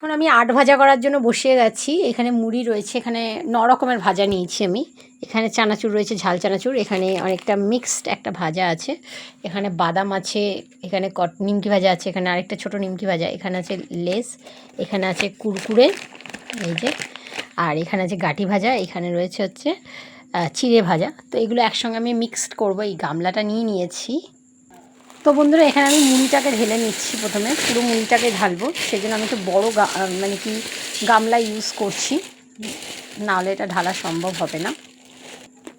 এখন আমি আট ভাজা করার জন্য বসিয়ে গেছি। এখানে মুড়ি রয়েছে, এখানে 9 রকমের ভাজা নিয়েছি আমি। এখানে চানাচুর রয়েছে, ঝাল চানাচুর, এখানে অনেকটা মিক্সড একটা ভাজা আছে, এখানে বাদাম আছে, এখানে নিমকি ভাজা আছে, এখানে আরেকটা ছোট নিমকি ভাজা, এখানে আছে লেস, এখানে আছে কুরকুরে, এই যে, আর এখানে আছে গাঁটি ভাজা, এখানে রয়েছে হচ্ছে চিড়ে ভাজা। তো এগুলো একসঙ্গে আমি মিক্সড করবো। এই গামলাটা নিয়ে নিয়েছি। তো বন্ধুরা, এখানে আমি মুড়িটাকে ঢেলে নিচ্ছি। প্রথমে পুরো মুড়িটাকে ঢালবো, সেই জন্য আমি একটু বড়ো মানে কি গামলা ইউজ করছি, নাহলে এটা ঢালা সম্ভব হবে না।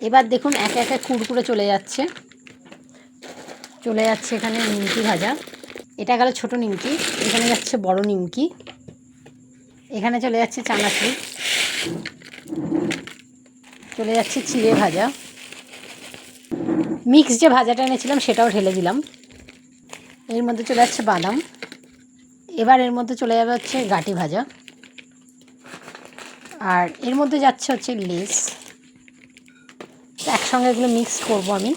এবার দেখুন একে একে কুরকুরে চলে যাচ্ছে। এখানে নিমকি ভাজা, এটা গেল ছোটো নিমকি, এখানে যাচ্ছে বড় নিমকি, এখানে চলে যাচ্ছে চানাচুর, চলে যাচ্ছে চিড়ে ভাজা, মিক্স যে ভাজাটা এনেছিলাম সেটাও ঢেলে দিলাম। এর মধ্যে চলে যাচ্ছে বাদাম, এবার এর মধ্যে চলে যাবে হচ্ছে গাঁটি ভাজা, আর এর মধ্যে যাচ্ছে হচ্ছে লেস। একসঙ্গে এগুলো মিক্স করবো আমি।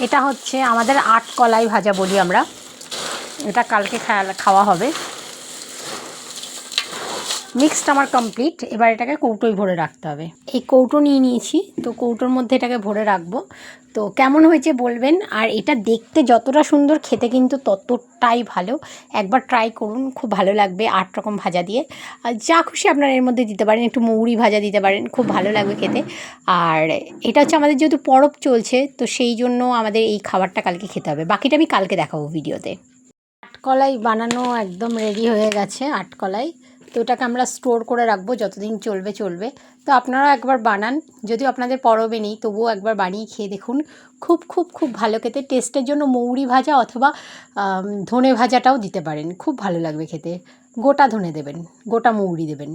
এটা হচ্ছে আমাদের আটকলাই ভাজা বলি আমরা, এটা কালকে খাওয়া হবে। মিক্সড আমার কমপ্লিট। এবার এটাকে কৌটোয় ভরে রাখতে হবে। এই কৌটো নিয়ে নিয়েছি, তো কৌটোর মধ্যে এটাকে ভরে রাখবো। তো কেমন হয়েছে বলবেন। আর এটা দেখতে যতটা সুন্দর, খেতে কিন্তু ততটাই ভালো। একবার ট্রাই করুন, খুব ভালো লাগবে। 8 রকম ভাজা দিয়ে আর যা খুশি আপনারা এর মধ্যে দিতে পারেন, একটু মৌরি ভাজা দিতে পারেন, খুব ভালো লাগবে খেতে। আর এটা হচ্ছে আমাদের যেহেতু পরব চলছে, তো সেই জন্য আমাদের এই খাবারটা কালকে খেতে হবে। বাকিটা আমি কালকে দেখাবো ভিডিওতে। আটকলাই বানানো একদম রেডি হয়ে গেছে। আটকলাই, তো এটাকে আমরা স্টোর করে রাখবো, যতদিন চলবে। তো আপনারাও একবার বানান, যদিও আপনাদের পরবে নেই, তবুও একবার বানিয়ে খেয়ে দেখুন। খুব খুব খুব ভালো খেতে। টেস্টের জন্য মৌরি ভাজা অথবা ধনে ভাজাটাও দিতে পারেন, খুব ভালো লাগবে খেতে। গোটা ধনে দেবেন, গোটা মৌরি দেবেন।